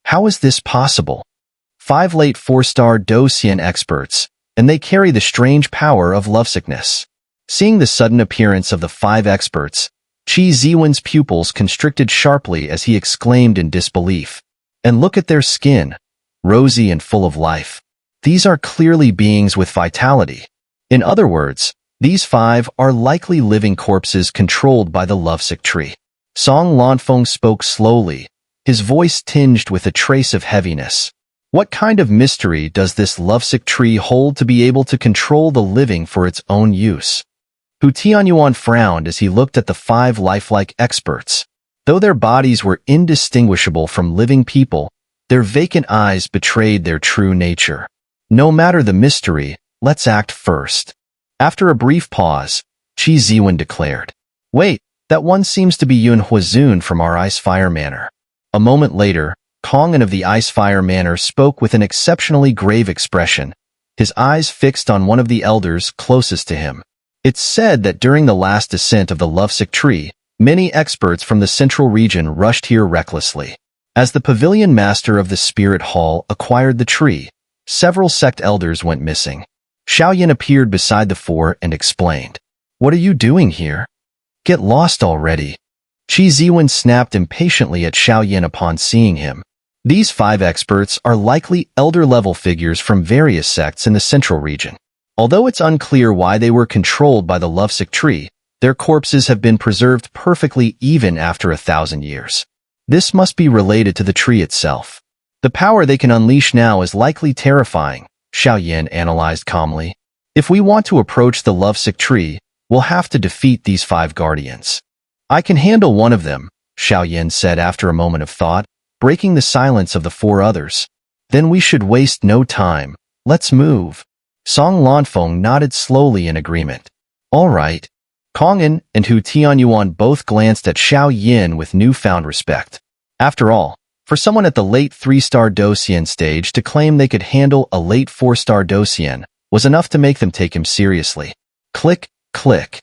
How is this possible? 5 late 4-star Docian experts, and they carry the strange power of lovesickness. Seeing the sudden appearance of the 5 experts, Qi Ziwen's pupils constricted sharply as he exclaimed in disbelief. And look at their skin, rosy and full of life. These are clearly beings with vitality. In other words, these 5 are likely living corpses controlled by the lovesick tree. Song Lanfeng spoke slowly, his voice tinged with a trace of heaviness. What kind of mystery does this lovesick tree hold to be able to control the living for its own use? Hu Tianyuan frowned as he looked at the 5 lifelike experts. Though their bodies were indistinguishable from living people, their vacant eyes betrayed their true nature. No matter the mystery, let's act first. After a brief pause, Qi Ziwen declared, "Wait, that one seems to be Yun Huazun from our Ice Fire Manor." A moment later, Kongan of the Ice Fire Manor spoke with an exceptionally grave expression, his eyes fixed on one of the elders closest to him. It's said that during the last descent of the lovesick tree, many experts from the central region rushed here recklessly. As the pavilion master of the spirit hall acquired the tree, several sect elders went missing. Xiaoyan appeared beside the 4 and explained, "What are you doing here? Get lost already." Qi Ziwen snapped impatiently at Xiaoyan upon seeing him. These 5 experts are likely elder-level figures from various sects in the central region. Although it's unclear why they were controlled by the lovesick tree, their corpses have been preserved perfectly even after 1,000 years. This must be related to the tree itself. The power they can unleash now is likely terrifying, Xiaoyan analyzed calmly. If we want to approach the lovesick tree, we'll have to defeat these 5 guardians. I can handle one of them, Xiaoyan said after a moment of thought, breaking the silence of the 4 others. Then we should waste no time. Let's move. Song Lanfeng nodded slowly in agreement. All right. Kongan and Hu Tianyuan both glanced at Xiaoyan with newfound respect. After all, for someone at the late 3-star Docian stage to claim they could handle a late 4-star Docian was enough to make them take him seriously. Click, click.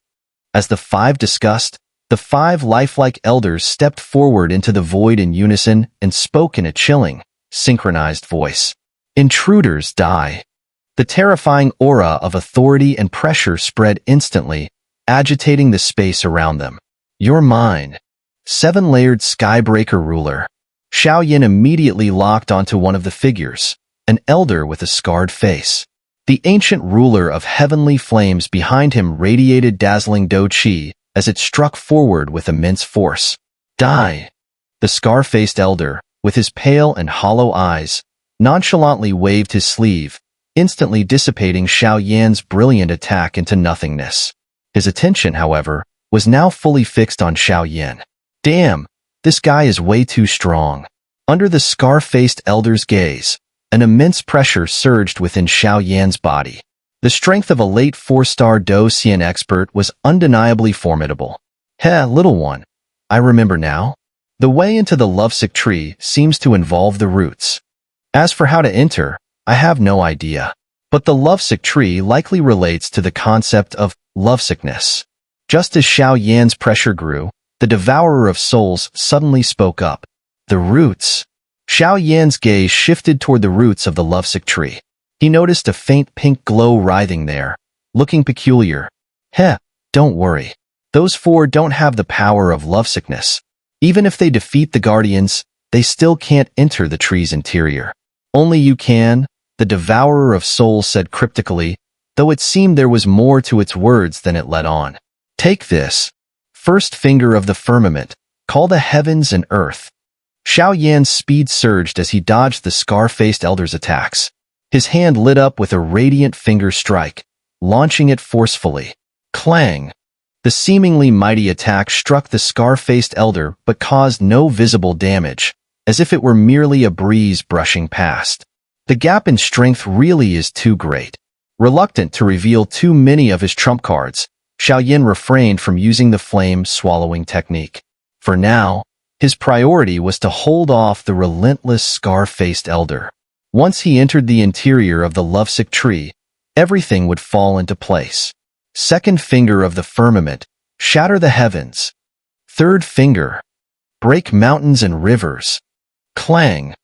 As the 5 discussed, the 5 lifelike elders stepped forward into the void in unison and spoke in a chilling, synchronized voice. Intruders die. The terrifying aura of authority and pressure spread instantly, agitating the space around them. You're mine. 7-layered Skybreaker ruler. Xiaoyan immediately locked onto one of the figures, an elder with a scarred face. The ancient ruler of heavenly flames behind him radiated dazzling Do Qi as it struck forward with immense force. Die! The scar-faced elder, with his pale and hollow eyes, nonchalantly waved his sleeve, instantly dissipating Xiaoyan's brilliant attack into nothingness. His attention, however, was now fully fixed on Xiaoyan. Damn, this guy is way too strong. Under the scar-faced elder's gaze, an immense pressure surged within Xiaoyan's body. The strength of a late 4-star Docian expert was undeniably formidable. Heh, little one. I remember now. The way into the lovesick tree seems to involve the roots. As for how to enter, I have no idea. But the lovesick tree likely relates to the concept of lovesickness. Just as Xiaoyan's pressure grew, the devourer of souls suddenly spoke up. The roots. Xiaoyan's gaze shifted toward the roots of the lovesick tree. He noticed a faint pink glow writhing there, looking peculiar. Heh, don't worry. Those 4 don't have the power of lovesickness. Even if they defeat the guardians, they still can't enter the tree's interior. Only you can, the devourer of souls said cryptically, though it seemed there was more to its words than it let on. Take this. First finger of the firmament, call the heavens and earth. Xiaoyan's speed surged as he dodged the scar-faced elder's attacks. His hand lit up with a radiant finger strike, launching it forcefully. Clang! The seemingly mighty attack struck the scar-faced elder but caused no visible damage, as if it were merely a breeze brushing past. The gap in strength really is too great. Reluctant to reveal too many of his trump cards, Xiaoyan refrained from using the flame-swallowing technique. For now, his priority was to hold off the relentless scar-faced elder. Once he entered the interior of the lovesick tree, everything would fall into place. Second finger of the firmament, shatter the heavens. Third finger, break mountains and rivers. Clang!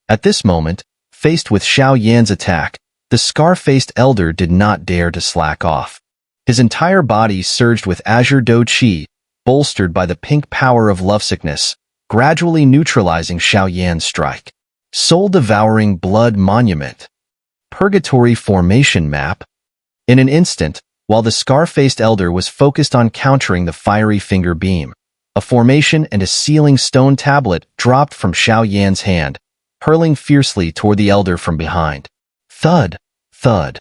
At this moment, faced with Xiao Yan's attack, the scar-faced elder did not dare to slack off. His entire body surged with azure do qi, bolstered by the pink power of lovesickness, gradually neutralizing Xiao Yan's strike. Soul-devouring blood monument. Purgatory formation map. In an instant, while the scar-faced elder was focused on countering the fiery finger beam, a formation and a sealing stone tablet dropped from Xiao Yan's hand, hurling fiercely toward the elder from behind. Thud, thud.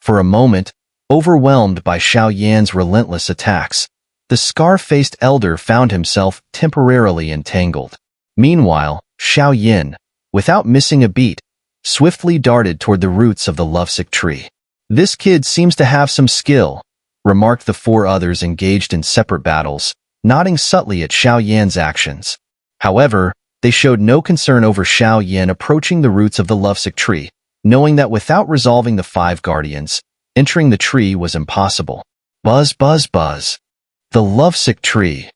For a moment, overwhelmed by Xiao Yan's relentless attacks, the scar-faced elder found himself temporarily entangled. Meanwhile, Xiao Yan, without missing a beat, swiftly darted toward the roots of the lovesick tree. "This kid seems to have some skill," remarked the four others engaged in separate battles, nodding subtly at Xiao Yan's actions. However, they showed no concern over Xiao Yan approaching the roots of the lovesick tree, knowing that without resolving the five guardians, entering the tree was impossible. Buzz, buzz, buzz. The lovesick tree.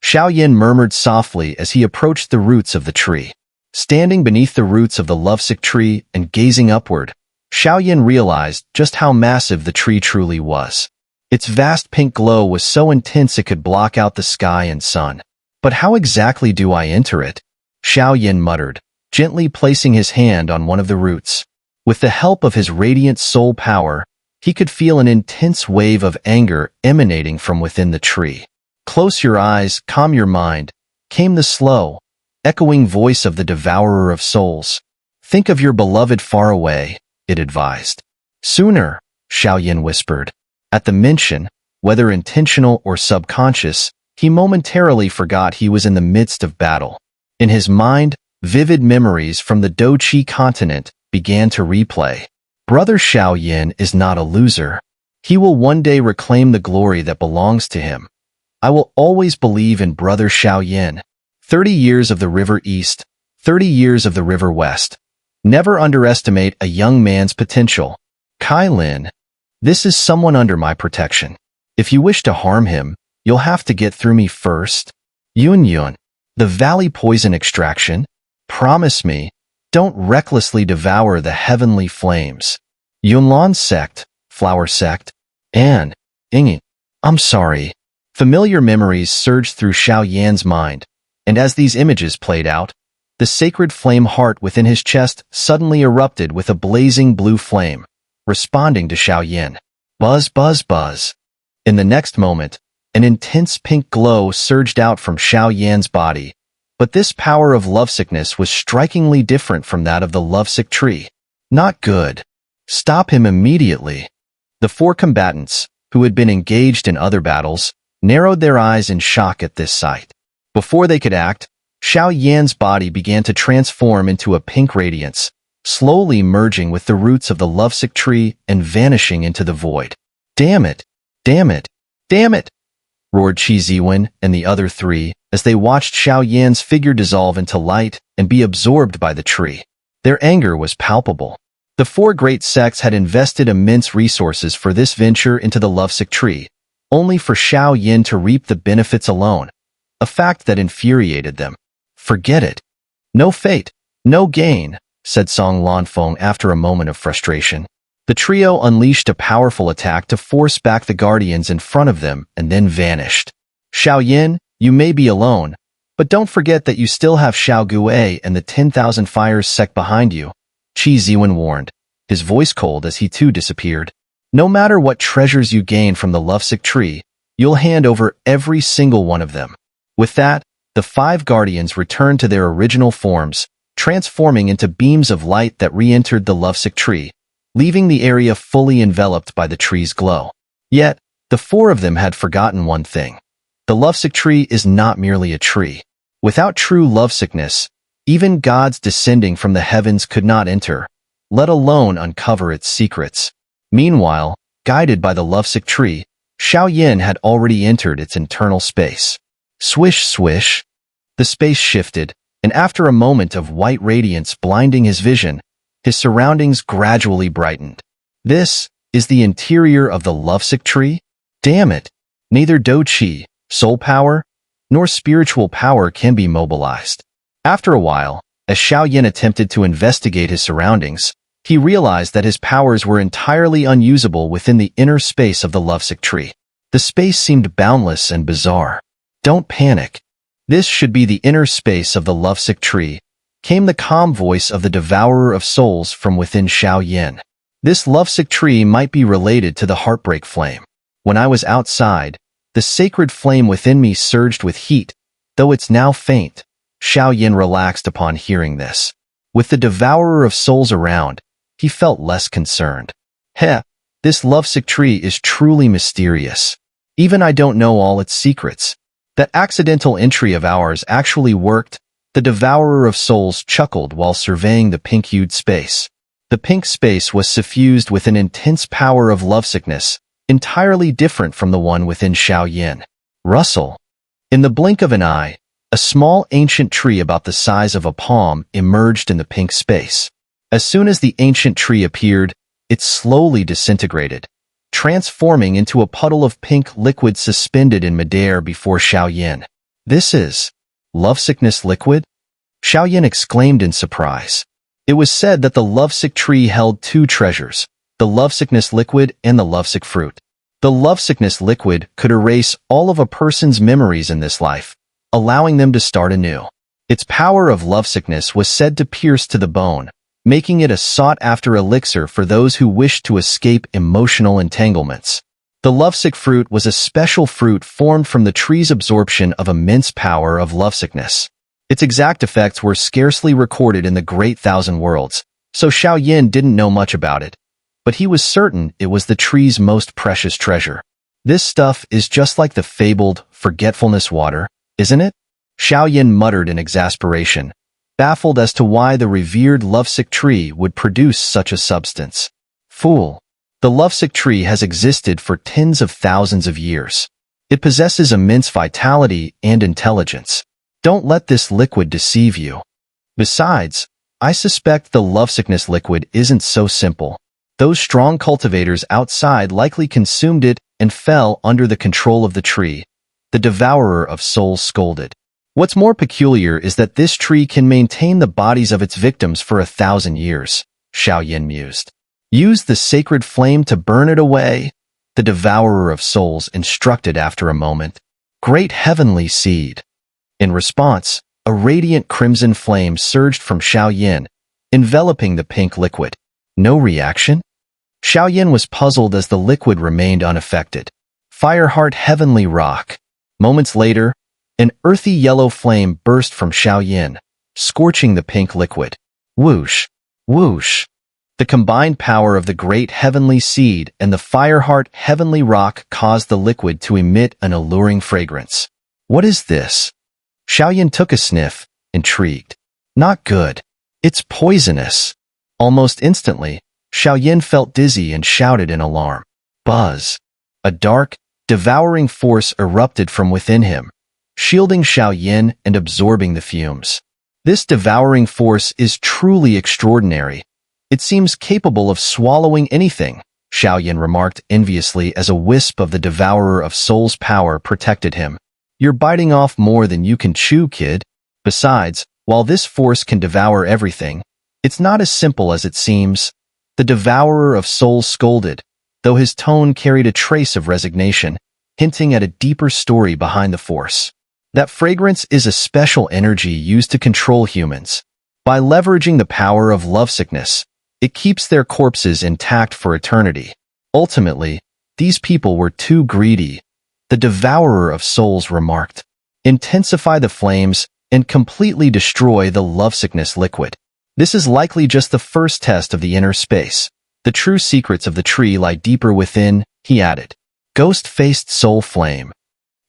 Xiao Yan murmured softly as he approached the roots of the tree. Standing beneath the roots of the lovesick tree and gazing upward, Xiao Yan realized just how massive the tree truly was. Its vast pink glow was so intense it could block out the sky and sun. "But how exactly do I enter it?" Xiao Yan muttered, gently placing his hand on one of the roots. With the help of his radiant soul power, he could feel an intense wave of anger emanating from within the tree. "Close your eyes, calm your mind," came the slow, echoing voice of the devourer of souls. "Think of your beloved far away," it advised. "Sooner," Xiao Yan whispered. At the mention, whether intentional or subconscious, he momentarily forgot he was in the midst of battle. In his mind, vivid memories from the Do Qi continent began to replay. Brother Xiao Yan is not a loser. He will one day reclaim the glory that belongs to him. I will always believe in Brother Xiao Yan. 30 years of the River East, 30 years of the River West. Never underestimate a young man's potential. Kai Lin. This is someone under my protection. If you wish to harm him, you'll have to get through me first. Yun Yun. The Valley Poison Extraction. Promise me, don't recklessly devour the heavenly flames. Yunlan Sect, Flower Sect, and Inging. I'm sorry. Familiar memories surged through Xiao Yan's mind, and as these images played out, the sacred flame heart within his chest suddenly erupted with a blazing blue flame, responding to Xiao Yan. Buzz, buzz, buzz. In the next moment, an intense pink glow surged out from Xiao Yan's body, but this power of lovesickness was strikingly different from that of the lovesick tree. Not good. Stop him immediately. The four combatants, who had been engaged in other battles, narrowed their eyes in shock at this sight. Before they could act, Xiao Yan's body began to transform into a pink radiance, slowly merging with the roots of the lovesick tree and vanishing into the void. "Damn it! Damn it! Damn it!" roared Qi Ziwen and the other three as they watched Xiao Yan's figure dissolve into light and be absorbed by the tree. Their anger was palpable. The four great sects had invested immense resources for this venture into the lovesick tree, only for Xiao Yan to reap the benefits alone, a fact that infuriated them. "Forget it. No fate, no gain," said Song Lanfeng after a moment of frustration. The trio unleashed a powerful attack to force back the guardians in front of them and then vanished. "Xiao Yan, you may be alone, but don't forget that you still have Xiao Gui and the 10,000 Fires sect behind you," Qi Ziwen warned, his voice cold as he too disappeared. "No matter what treasures you gain from the lovesick tree, you'll hand over every single one of them." With that, the five guardians returned to their original forms, transforming into beams of light that re-entered the lovesick tree, leaving the area fully enveloped by the tree's glow. Yet, the four of them had forgotten one thing. The lovesick tree is not merely a tree. Without true lovesickness, even gods descending from the heavens could not enter, let alone uncover its secrets. Meanwhile, guided by the lovesick tree, Xiao Yan had already entered its internal space. Swish, swish. The space shifted, and after a moment of white radiance blinding his vision, his surroundings gradually brightened. This is the interior of the lovesick tree? Damn it! Neither Do Qi, soul power, nor spiritual power can be mobilized. After a while, As Xiao Yin attempted to investigate his surroundings, he realized that his powers were entirely unusable within the inner space of the lovesick tree. The space seemed boundless and bizarre. "Don't panic. This should be the inner space of the lovesick tree," came the calm voice of the devourer of souls from within Xiao Yin. This lovesick tree might be related to the heartbreak flame. When I was outside, the sacred flame within me surged with heat, though it's now faint. Xiao Yin relaxed upon hearing this. With the devourer of souls around, he felt less concerned. Heh, this lovesick tree is truly mysterious. Even I don't know all its secrets. That accidental entry of ours actually worked. The devourer of souls chuckled while surveying the pink-hued space. The pink space was suffused with an intense power of lovesickness, entirely different from the one within Xiao Yin. Rustle. In the blink of an eye, a small ancient tree about the size of a palm emerged in the pink space. As soon as the ancient tree appeared, it slowly disintegrated, transforming into a puddle of pink liquid suspended in midair before Xiao Yin. "This is lovesickness liquid?" Xiao Yin exclaimed in surprise. It was said that the lovesick tree held two treasures, the lovesickness liquid and the lovesick fruit. The lovesickness liquid could erase all of a person's memories in this life, allowing them to start anew. Its power of lovesickness was said to pierce to the bone, making it a sought-after elixir for those who wished to escape emotional entanglements. The lovesick fruit was a special fruit formed from the tree's absorption of immense power of lovesickness. Its exact effects were scarcely recorded in the Great Thousand Worlds, so Xiao Yin didn't know much about it, but he was certain it was the tree's most precious treasure. "This stuff is just like the fabled forgetfulness water, isn't it?" Xiao Yin muttered in exasperation, baffled as to why the revered lovesick tree would produce such a substance. "Fool! The lovesick tree has existed for tens of thousands of years. It possesses immense vitality and intelligence. Don't let this liquid deceive you. Besides, I suspect the lovesickness liquid isn't so simple. Those strong cultivators outside likely consumed it and fell under the control of the tree," the devourer of souls scolded. "What's more peculiar is that this tree can maintain the bodies of its victims for 1,000 years, Xiao Yin mused. "Use the sacred flame to burn it away," the devourer of souls instructed after a moment. "Great heavenly seed." In response, a radiant crimson flame surged from Xiao Yin, enveloping the pink liquid. No reaction? Xiao Yin was puzzled as the liquid remained unaffected. "Fireheart heavenly rock." Moments later, an earthy yellow flame burst from Xiao Yin, scorching the pink liquid. Whoosh! Whoosh! The combined power of the great heavenly seed and the Fireheart heavenly rock caused the liquid to emit an alluring fragrance. "What is this?" Xiao Yin took a sniff, intrigued. "Not good. It's poisonous." Almost instantly, Xiao Yin felt dizzy and shouted in alarm. Buzz! A dark, devouring force erupted from within him, shielding Xiao Yin and absorbing the fumes. This devouring force is truly extraordinary. It seems capable of swallowing anything, Xiao Yin remarked enviously as a wisp of the devourer of souls' power protected him. "You're biting off more than you can chew, kid. Besides, while this force can devour everything, it's not as simple as it seems." The devourer of souls scolded, though his tone carried a trace of resignation, hinting at a deeper story behind the force. That fragrance is a special energy used to control humans. By leveraging the power of lovesickness, it keeps their corpses intact for eternity. Ultimately, these people were too greedy, the devourer of souls remarked. Intensify the flames and completely destroy the lovesickness liquid. This is likely just the first test of the inner space. The true secrets of the tree lie deeper within, he added. Ghost-faced soul flame.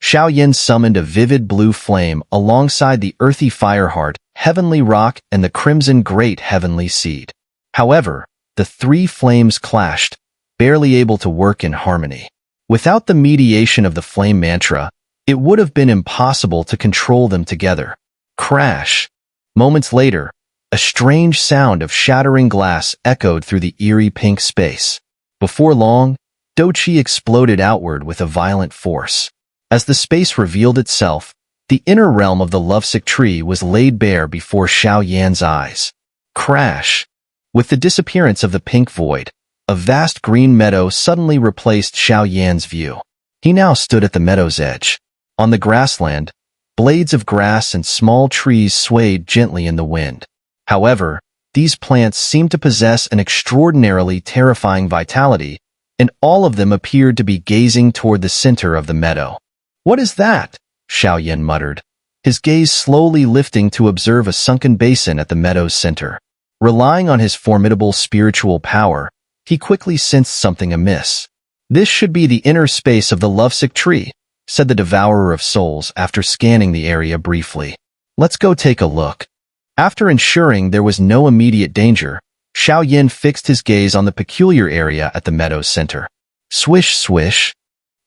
Xiao Yin summoned a vivid blue flame alongside the earthy Fireheart, heavenly rock, and the crimson great heavenly seed. However, the three flames clashed, barely able to work in harmony. Without the mediation of the flame mantra, it would have been impossible to control them together. Crash! Moments later, a strange sound of shattering glass echoed through the eerie pink space. Before long, Doqi exploded outward with a violent force. As the space revealed itself, The inner realm of the lovesick tree was laid bare before Xiao Yan's eyes. Crash! With the disappearance of the pink void, a vast green meadow suddenly replaced Xiao Yan's view. He now stood at the meadow's edge. On the grassland, blades of grass and small trees swayed gently in the wind. However, these plants seemed to possess an extraordinarily terrifying vitality, and all of them appeared to be gazing toward the center of the meadow. "What is that?" Xiao Yan muttered, his gaze slowly lifting to observe a sunken basin at the meadow's center. Relying on his formidable spiritual power, he quickly sensed something amiss. "This should be the inner space of the lovesick tree," said the Devourer of Souls after scanning the area briefly. "Let's go take a look." After ensuring there was no immediate danger, Xiao Yan fixed his gaze on the peculiar area at the meadow's center. Swish, swish.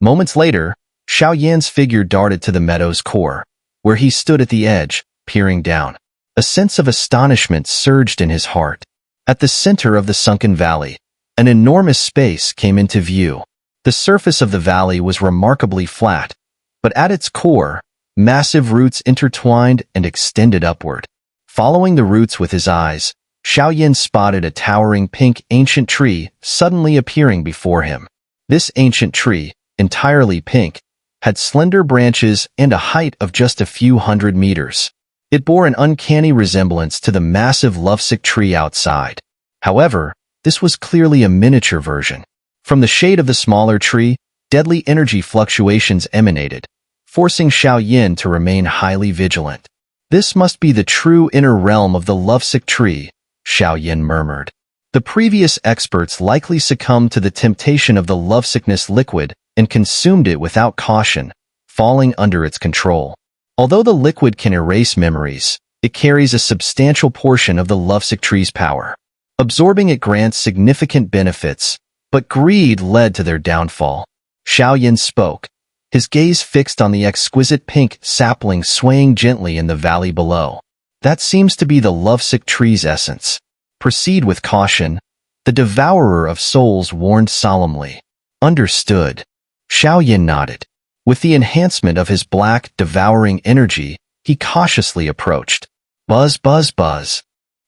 Moments later, Xiao Yan's figure darted to the meadow's core, where he stood at the edge, peering down. A sense of astonishment surged in his heart. At the center of the sunken valley, an enormous space came into view. The surface of the valley was remarkably flat, but at its core, massive roots intertwined and extended upward. Following the roots with his eyes, Xiao Yan spotted a towering pink ancient tree suddenly appearing before him. This ancient tree, entirely pink, had slender branches and a height of just a few hundred meters. It bore an uncanny resemblance to the massive lovesick tree outside. However, this was clearly a miniature version. From the shade of the smaller tree, deadly energy fluctuations emanated, forcing Xiao Yan to remain highly vigilant. "This must be the true inner realm of the lovesick tree," Xiao Yan murmured. The previous experts likely succumbed to the temptation of the lovesickness liquid and consumed it without caution, falling under its control. Although the liquid can erase memories, it carries a substantial portion of the lovesick tree's power. Absorbing it grants significant benefits, but greed led to their downfall. Xiao Yan spoke, his gaze fixed on the exquisite pink sapling swaying gently in the valley below. "That seems to be the lovesick tree's essence. Proceed with caution," the Devourer of Souls warned solemnly. "Understood." Xiao Yan nodded. With the enhancement of his black, devouring energy, he cautiously approached. Buzz, buzz, buzz.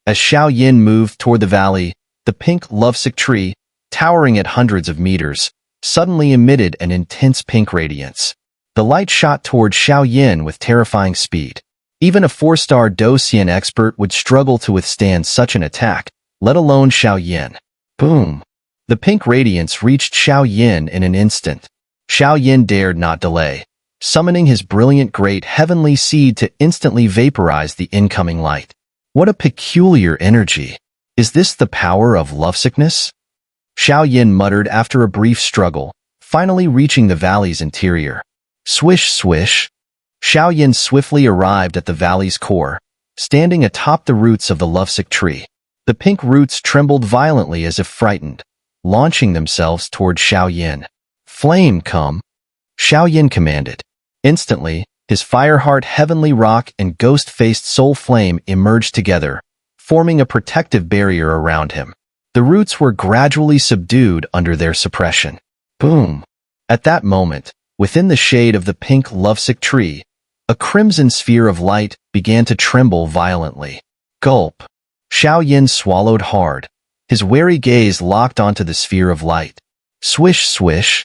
As Xiao Yan moved toward the valley, the pink lovesick tree, towering at hundreds of meters, suddenly emitted an intense pink radiance. The light shot toward Xiao Yan with terrifying speed. Even a 4-star Douxian expert would struggle to withstand such an attack, let alone Xiao Yan. Boom! The pink radiance reached Xiao Yan in an instant. Xiao Yan dared not delay, summoning his brilliant great heavenly seed to instantly vaporize the incoming light. What a peculiar energy! Is this the power of lovesickness? Xiao Yan muttered after a brief struggle, finally reaching the valley's interior. Swish, swish. Xiao Yan swiftly arrived at the valley's core, standing atop the roots of the lovesick tree. The pink roots trembled violently as if frightened, launching themselves toward Xiao Yan. "Flame, come!" Xiao Yan commanded. Instantly, his Fireheart Heavenly Rock and ghost-faced Soul Flame emerged together, forming a protective barrier around him. The roots were gradually subdued under their suppression. Boom! At that moment, within the shade of the pink lovesick tree, a crimson sphere of light began to tremble violently. Gulp! Xiao Yan swallowed hard, his wary gaze locked onto the sphere of light. Swish, swish!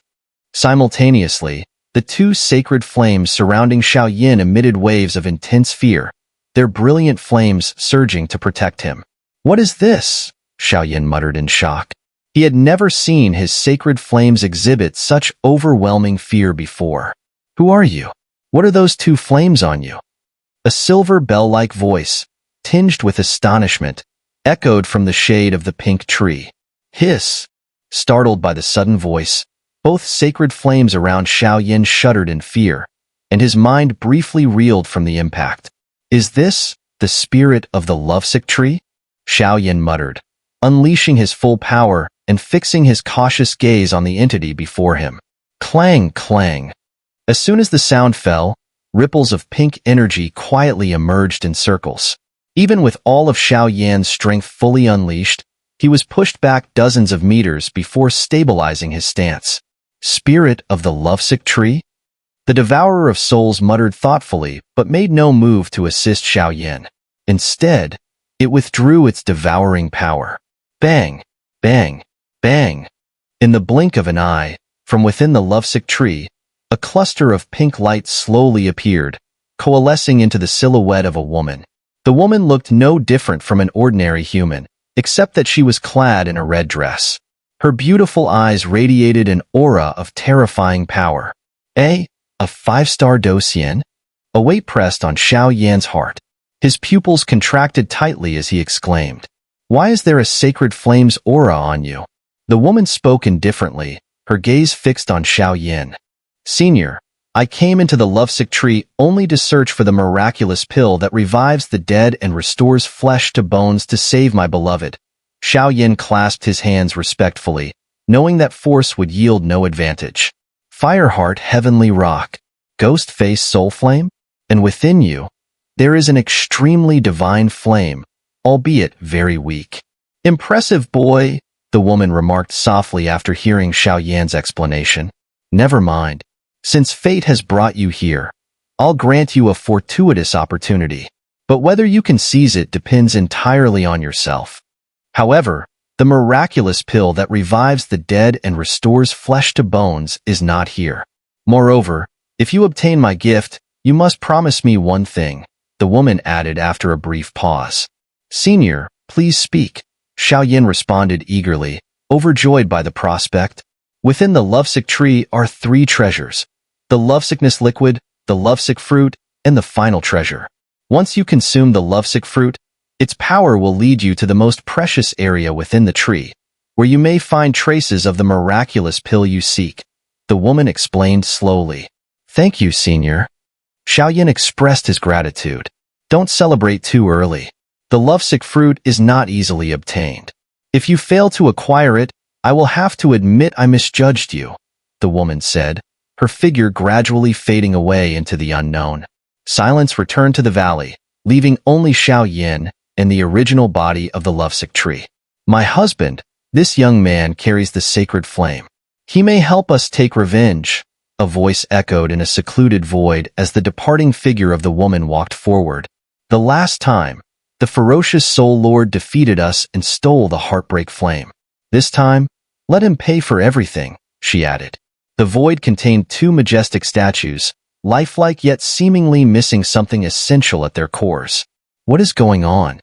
Simultaneously, the two sacred flames surrounding Xiao Yan emitted waves of intense fear, their brilliant flames surging to protect him. "What is this?" Xiao Yan muttered in shock. He had never seen his sacred flames exhibit such overwhelming fear before. "Who are you? What are those two flames on you?" A silver bell-like voice, tinged with astonishment, echoed from the shade of the pink tree. Hiss! Startled by the sudden voice, both sacred flames around Xiao Yan shuddered in fear, and his mind briefly reeled from the impact. "Is this the spirit of the lovesick tree?" Xiao Yan muttered, unleashing his full power and fixing his cautious gaze on the entity before him. Clang, clang. As soon as the sound fell, ripples of pink energy quietly emerged in circles. Even with all of Xiao Yan's strength fully unleashed, he was pushed back dozens of meters before stabilizing his stance. "Spirit of the lovesick tree?" The Devourer of Souls muttered thoughtfully but made no move to assist Xiao Yin. Instead, it withdrew its devouring power. Bang! Bang! Bang! In the blink of an eye, from within the lovesick tree, a cluster of pink light slowly appeared, coalescing into the silhouette of a woman. The woman looked no different from an ordinary human, except that she was clad in a red dress. Her beautiful eyes radiated an aura of terrifying power. A 5-star Docian? A weight pressed on Xiao Yan's heart. His pupils contracted tightly as he exclaimed, "Why is there a sacred flame's aura on you?" The woman spoke indifferently, her gaze fixed on Xiao Yin. "Senior, I came into the lovesick tree only to search for the miraculous pill that revives the dead and restores flesh to bones to save my beloved." Xiao Yin clasped his hands respectfully, knowing that force would yield no advantage. "Fireheart, heavenly rock, ghost face, soul flame? And within you, there is an extremely divine flame, albeit very weak." "Impressive, boy," the woman remarked softly after hearing Xiao Yan's explanation. "Never mind. Since fate has brought you here, I'll grant you a fortuitous opportunity. But whether you can seize it depends entirely on yourself. However, the miraculous pill that revives the dead and restores flesh to bones is not here. Moreover, if you obtain my gift, you must promise me one thing," the woman added after a brief pause. "Senior, please speak," Xiao Yin responded eagerly, overjoyed by the prospect. "Within the lovesick tree are 3 treasures: the lovesickness liquid, the lovesick fruit, and the final treasure. Once you consume the lovesick fruit, its power will lead you to the most precious area within the tree, where you may find traces of the miraculous pill you seek," the woman explained slowly. "Thank you, Senior." Xiao Yin expressed his gratitude. "Don't celebrate too early. The lovesick fruit is not easily obtained. If you fail to acquire it, I will have to admit I misjudged you," the woman said, her figure gradually fading away into the unknown. Silence returned to the valley, leaving only Xiao Yin and the original body of the lovesick tree. "My husband, this young man carries the sacred flame. He may help us take revenge," a voice echoed in a secluded void as the departing figure of the woman walked forward. "The last time, the ferocious Soul Lord defeated us and stole the heartbreak flame. This time, let him pay for everything," she added. The void contained 2 majestic statues, lifelike yet seemingly missing something essential at their cores. "What is going on?"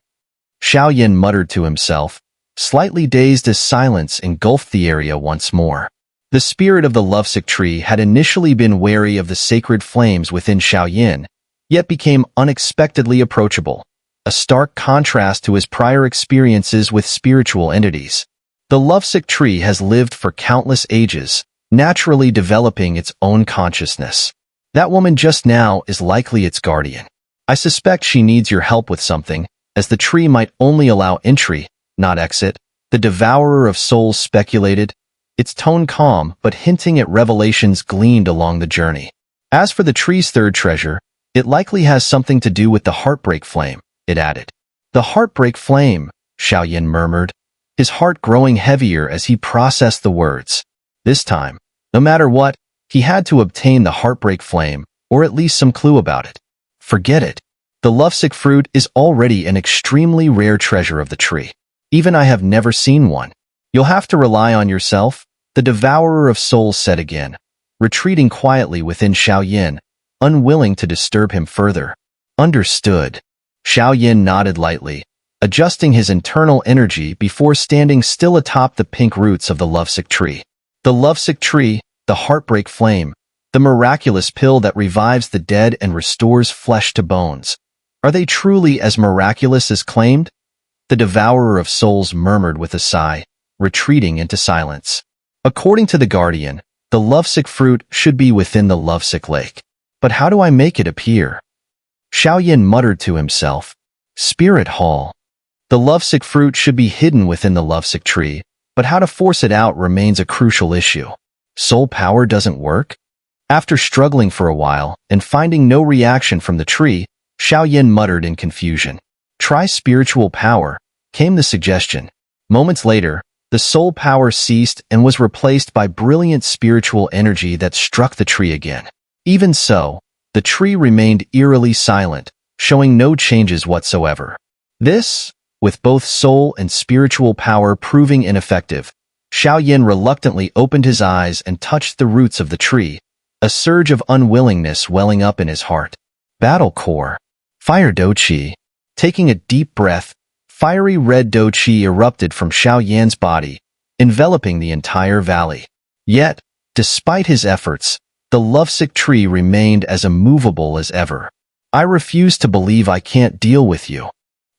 Xiao Yin muttered to himself, slightly dazed as silence engulfed the area once more. The spirit of the lovesick tree had initially been wary of the sacred flames within Xiao Yin, yet became unexpectedly approachable, a stark contrast to his prior experiences with spiritual entities. The lovesick tree has lived for countless ages, naturally developing its own consciousness. That woman just now is likely its guardian. I suspect she needs your help with something, as the tree might only allow entry, not exit, the Devourer of Souls speculated, its tone calm but hinting at revelations gleaned along the journey. As for the tree's 3rd treasure, it likely has something to do with the heartbreak flame, it added. "The heartbreak flame," Xiao Yin murmured, his heart growing heavier as he processed the words. This time, no matter what, he had to obtain the heartbreak flame, or at least some clue about it. "Forget it. The lovesick fruit is already an extremely rare treasure of the tree. Even I have never seen one. You'll have to rely on yourself," the Devourer of Souls said again, retreating quietly within Xiao Yin, unwilling to disturb him further. "Understood." Xiao Yin nodded lightly, adjusting his internal energy before standing still atop the pink roots of the lovesick tree. The lovesick tree, the heartbreak flame, the miraculous pill that revives the dead and restores flesh to bones. Are they truly as miraculous as claimed? The Devourer of Souls murmured with a sigh, retreating into silence. According to the Guardian, the lovesick fruit should be within the lovesick lake. But how do I make it appear? Xiao Yin muttered to himself. Spirit Hall. The lovesick fruit should be hidden within the lovesick tree, but how to force it out remains a crucial issue. Soul power doesn't work? After struggling for a while and finding no reaction from the tree, Xiao Yin muttered in confusion. Try spiritual power, came the suggestion. Moments later, the soul power ceased and was replaced by brilliant spiritual energy that struck the tree again. Even so, the tree remained eerily silent, showing no changes whatsoever. This, with both soul and spiritual power proving ineffective, Xiaoyan reluctantly opened his eyes and touched the roots of the tree, a surge of unwillingness welling up in his heart. Battle Core. Fire Douqi. Taking a deep breath, fiery red Douqi erupted from Xiaoyan's body, enveloping the entire valley. Yet, despite his efforts, the lovesick tree remained as immovable as ever. I refuse to believe I can't deal with you.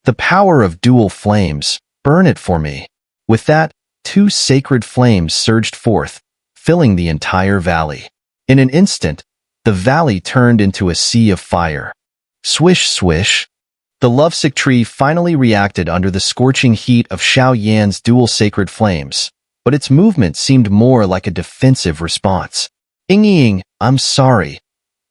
The power of dual flames, burn it for me. With that, 2 sacred flames surged forth, filling the entire valley. In an instant, the valley turned into a sea of fire. Swish, swish. The lovesick tree finally reacted under the scorching heat of Xiaoyan's dual sacred flames, but its movement seemed more like a defensive response. Ying, I'm sorry.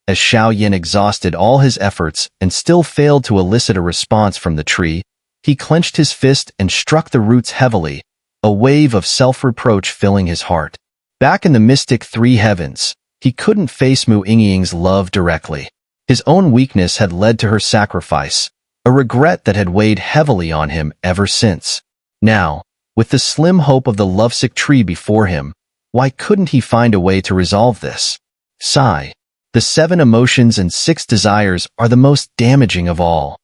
As Xiaoyan exhausted all his efforts and still failed to elicit a response from the tree, he clenched his fist and struck the roots heavily, a wave of self-reproach filling his heart. Back in the mystic 3 heavens, he couldn't face Mu Yingying's love directly. His own weakness had led to her sacrifice, a regret that had weighed heavily on him ever since. Now, with the slim hope of the lovesick tree before him, why couldn't he find a way to resolve this? Sigh. The 7 emotions and 6 desires are the most damaging of all.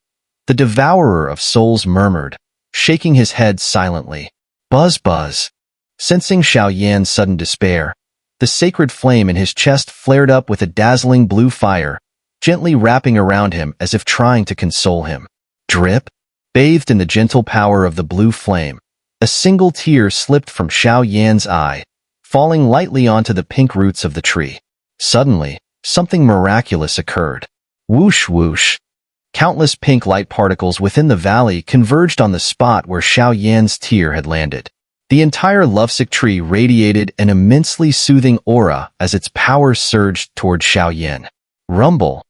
The devourer of souls murmured, shaking his head silently. Buzz buzz. Sensing Xiaoyan's sudden despair, the sacred flame in his chest flared up with a dazzling blue fire, gently wrapping around him as if trying to console him. Drip. Bathed in the gentle power of the blue flame, a single tear slipped from Xiaoyan's eye, falling lightly onto the pink roots of the tree. Suddenly, something miraculous occurred. Whoosh whoosh. Countless pink light particles within the valley converged on the spot where Xiaoyan's tear had landed. The entire lovesick tree radiated an immensely soothing aura as its power surged toward Xiaoyan. Rumble.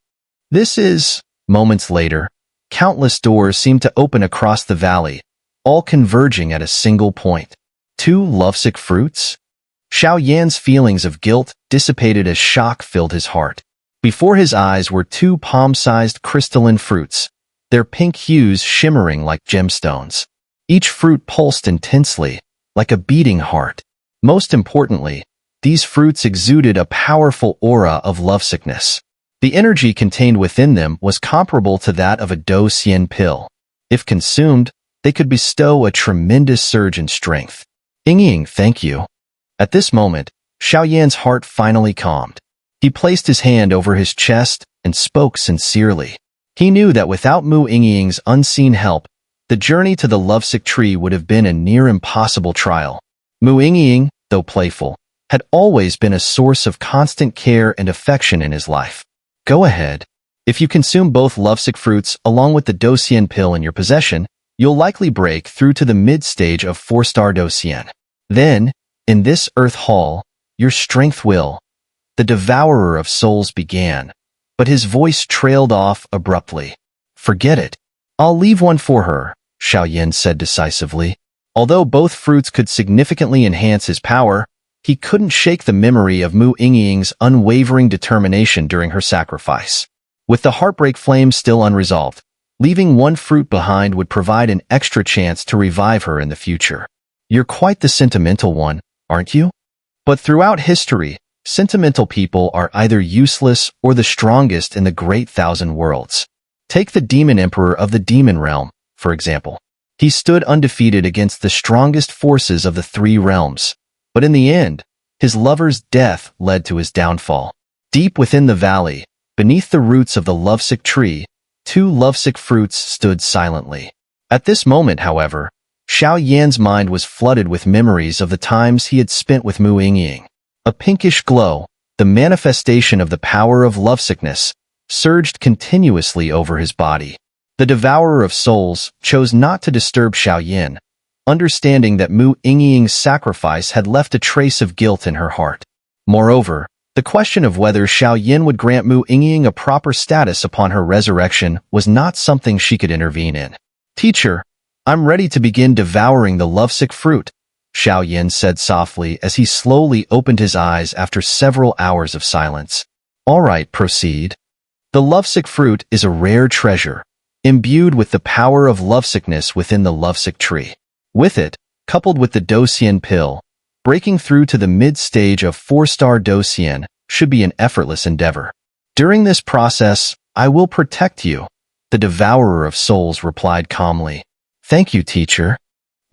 This is... Moments later, countless doors seemed to open across the valley, all converging at a single point. 2 lovesick fruits? Xiaoyan's feelings of guilt dissipated as shock filled his heart. Before his eyes were 2 palm-sized crystalline fruits, their pink hues shimmering like gemstones. Each fruit pulsed intensely, like a beating heart. Most importantly, these fruits exuded a powerful aura of lovesickness. The energy contained within them was comparable to that of a Douxian pill. If consumed, they could bestow a tremendous surge in strength. Ying, thank you. At this moment, Xiaoyan's heart finally calmed. He placed his hand over his chest and spoke sincerely. He knew that without Mu Yingying's unseen help, the journey to the lovesick tree would have been a near impossible trial. Mu Yingying, though playful, had always been a source of constant care and affection in his life. Go ahead. If you consume both lovesick fruits along with the Douxian pill in your possession, you'll likely break through to the mid-stage of 4-star Douxian. Then, in this Earth Hall, your strength will... The devourer of souls began, but his voice trailed off abruptly. Forget it. I'll leave one for her, Xiaoyan said decisively. Although both fruits could significantly enhance his power, he couldn't shake the memory of Mu Yingying's unwavering determination during her sacrifice. With the heartbreak flame still unresolved, leaving one fruit behind would provide an extra chance to revive her in the future. You're quite the sentimental one, aren't you? But throughout history, sentimental people are either useless or the strongest in the great thousand worlds. Take the demon emperor of the demon realm, for example. He stood undefeated against the strongest forces of the 3 realms, but in the end, his lover's death led to his downfall. Deep within the valley, beneath the roots of the lovesick tree, 2 lovesick fruits stood silently. At this moment, however, Xiaoyan's mind was flooded with memories of the times he had spent with Mu Yingying. A pinkish glow, the manifestation of the power of lovesickness, surged continuously over his body. The devourer of souls chose not to disturb Xiaoyan, understanding that Mu Yingying's sacrifice had left a trace of guilt in her heart. Moreover, the question of whether Xiaoyan would grant Mu Yingying a proper status upon her resurrection was not something she could intervene in. Teacher, I'm ready to begin devouring the lovesick fruit, Xiaoyan said softly as he slowly opened his eyes after several hours of silence. All right, proceed. The lovesick fruit is a rare treasure, imbued with the power of lovesickness within the lovesick tree. With it, coupled with the Dosien pill, breaking through to the mid-stage of 4-star Dosien should be an effortless endeavor. During this process, I will protect you, the devourer of souls replied calmly. Thank you, teacher.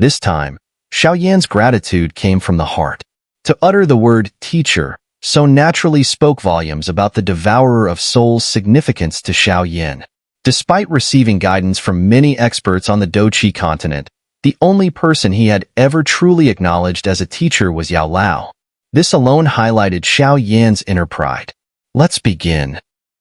This time, Xiaoyan's gratitude came from the heart. To utter the word teacher so naturally spoke volumes about the devourer of souls' significance to Xiaoyan. Despite receiving guidance from many experts on the Douqi continent, the only person he had ever truly acknowledged as a teacher was Yao Lao. This alone highlighted Xiaoyan's inner pride. Let's begin.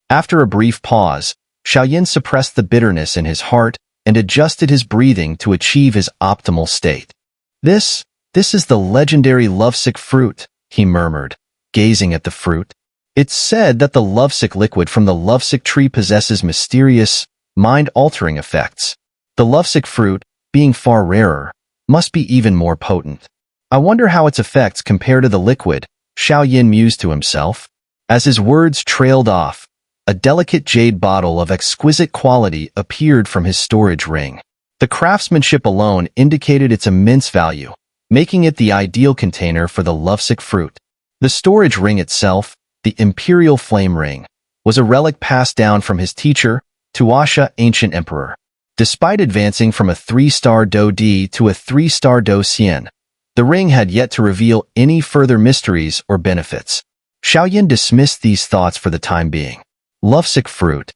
After a brief pause, Xiaoyan suppressed the bitterness in his heart and adjusted his breathing to achieve his optimal state. This is the legendary lovesick fruit, he murmured, gazing at the fruit. It's said that the lovesick liquid from the lovesick tree possesses mysterious, mind-altering effects. The lovesick fruit, being far rarer, must be even more potent. I wonder how its effects compare to the liquid, Xiaoyan mused to himself. As his words trailed off, a delicate jade bottle of exquisite quality appeared from his storage ring. The craftsmanship alone indicated its immense value, making it the ideal container for the lovesick fruit. The storage ring itself, the Imperial Flame Ring, was a relic passed down from his teacher, Tuasha, ancient emperor. Despite advancing from a 3-star Do Di to a 3-star Do Xian, the ring had yet to reveal any further mysteries or benefits. Xiaoyan dismissed these thoughts for the time being. Lovesick fruit.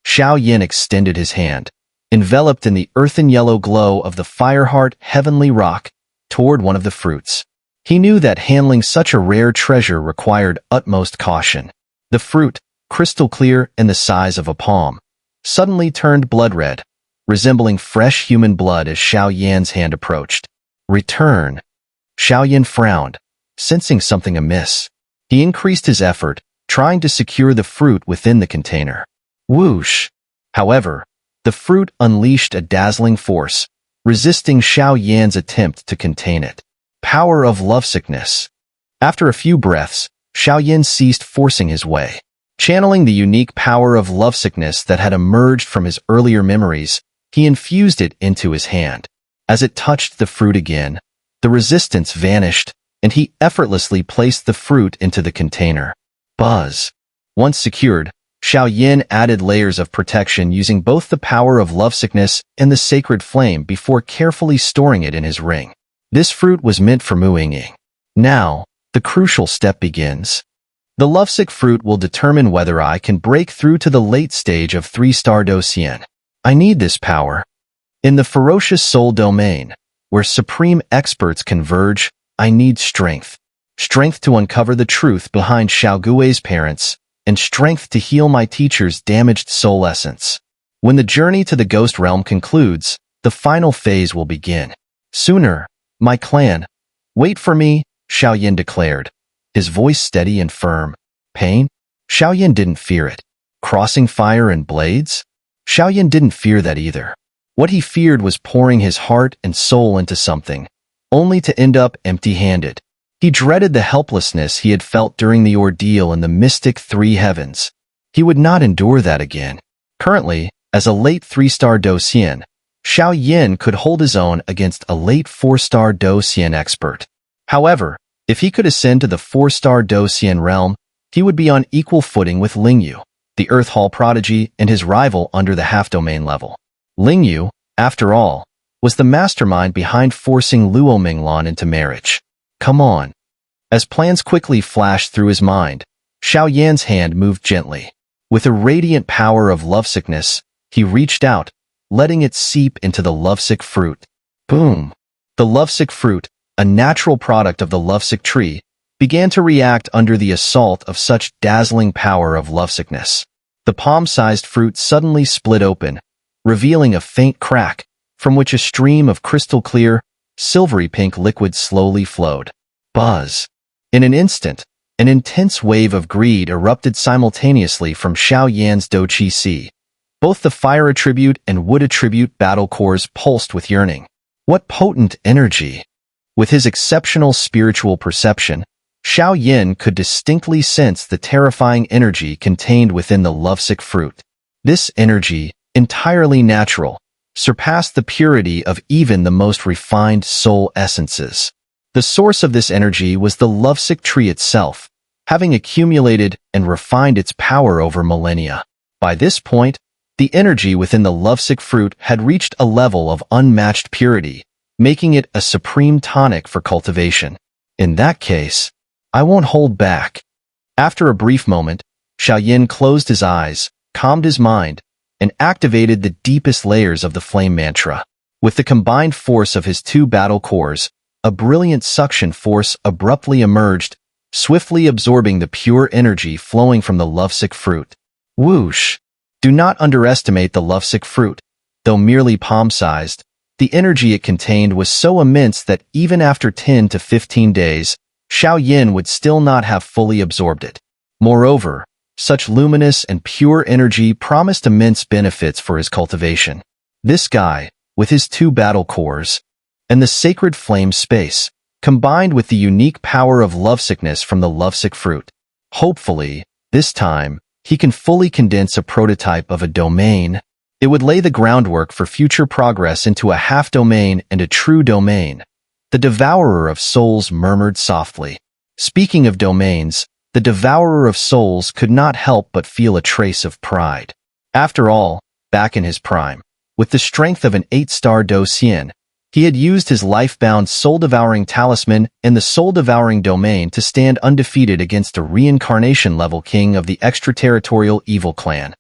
Xiaoyan extended his hand, enveloped in the earthen yellow glow of the Fireheart heavenly rock, toward one of the fruits. He knew that handling such a rare treasure required utmost caution. The fruit, crystal clear and the size of a palm, suddenly turned blood red, resembling fresh human blood as Xiaoyan's hand approached. Return. Xiaoyan frowned, sensing something amiss. He increased his effort, trying to secure the fruit within the container. Whoosh! However, the fruit unleashed a dazzling force, resisting Xiaoyan's attempt to contain it. Power of lovesickness. After a few breaths, Xiaoyan ceased forcing his way. Channeling the unique power of lovesickness that had emerged from his earlier memories, he infused it into his hand. As it touched the fruit again, the resistance vanished, and he effortlessly placed the fruit into the container. Buzz. Once secured, Xiaoyan added layers of protection using both the power of lovesickness and the sacred flame before carefully storing it in his ring. This fruit was meant for Muiying. Now, the crucial step begins. The lovesick fruit will determine whether I can break through to the late stage of 3-star Dosien. I need this power. In the ferocious soul domain, where supreme experts converge, I need strength. Strength to uncover the truth behind Xiaogui's parents, and strength to heal my teacher's damaged soul essence. When the journey to the ghost realm concludes, the final phase will begin. Sooner, my clan. Wait for me, Xiaoyan declared, his voice steady and firm. Pain? Xiaoyan didn't fear it. Crossing fire and blades? Xiaoyan didn't fear that either. What he feared was pouring his heart and soul into something, only to end up empty-handed. He dreaded the helplessness he had felt during the ordeal in the mystic 3 heavens. He would not endure that again. Currently, as a late 3-star Dosien, Xiaoyan could hold his own against a late 4-star Dosien expert. However, if he could ascend to the 4-star Dosien realm, he would be on equal footing with Lingyu, the Earth Hall prodigy and his rival under the half-domain level. Lingyu, after all, was the mastermind behind forcing Luo Minglan into marriage. Come on. As plans quickly flashed through his mind, Xiaoyan's hand moved gently. With a radiant power of lovesickness, he reached out, letting it seep into the lovesick fruit. Boom! The lovesick fruit, a natural product of the lovesick tree, began to react under the assault of such dazzling power of lovesickness. The palm-sized fruit suddenly split open, revealing a faint crack, from which a stream of crystal-clear, silvery pink liquid slowly flowed. Buzz! In an instant, an intense wave of greed erupted simultaneously from Xiaoyan's Douqi Sea. Both the fire attribute and wood attribute battle cores pulsed with yearning. What potent energy! With his exceptional spiritual perception, Xiao Yin could distinctly sense the terrifying energy contained within the lovesick fruit. This energy, entirely natural, surpassed the purity of even the most refined soul essences. The source of this energy was the lovesick tree itself, having accumulated and refined its power over millennia. By this point, the energy within the lovesick fruit had reached a level of unmatched purity, making it a supreme tonic for cultivation. In that case, I won't hold back. After a brief moment, Xiao Yin closed his eyes, calmed his mind, and activated the deepest layers of the flame mantra. With the combined force of his two battle cores, a brilliant suction force abruptly emerged, swiftly absorbing the pure energy flowing from the lovesick fruit. Whoosh! Do not underestimate the lovesick fruit. Though merely palm-sized, the energy it contained was so immense that even after 10 to 15 days, Xiao Yin would still not have fully absorbed it. Moreover, such luminous and pure energy promised immense benefits for his cultivation. This guy, with his two battle cores, and the sacred flame space, combined with the unique power of lovesickness from the lovesick fruit. Hopefully, this time, he can fully condense a prototype of a domain. It would lay the groundwork for future progress into a half-domain and a true domain. The Devourer of Souls murmured softly. Speaking of domains, the Devourer of Souls could not help but feel a trace of pride. After all, back in his prime, with the strength of an 8-star Do Xian, he had used his life-bound soul-devouring talisman in the soul-devouring domain to stand undefeated against a reincarnation-level king of the extraterritorial evil clan.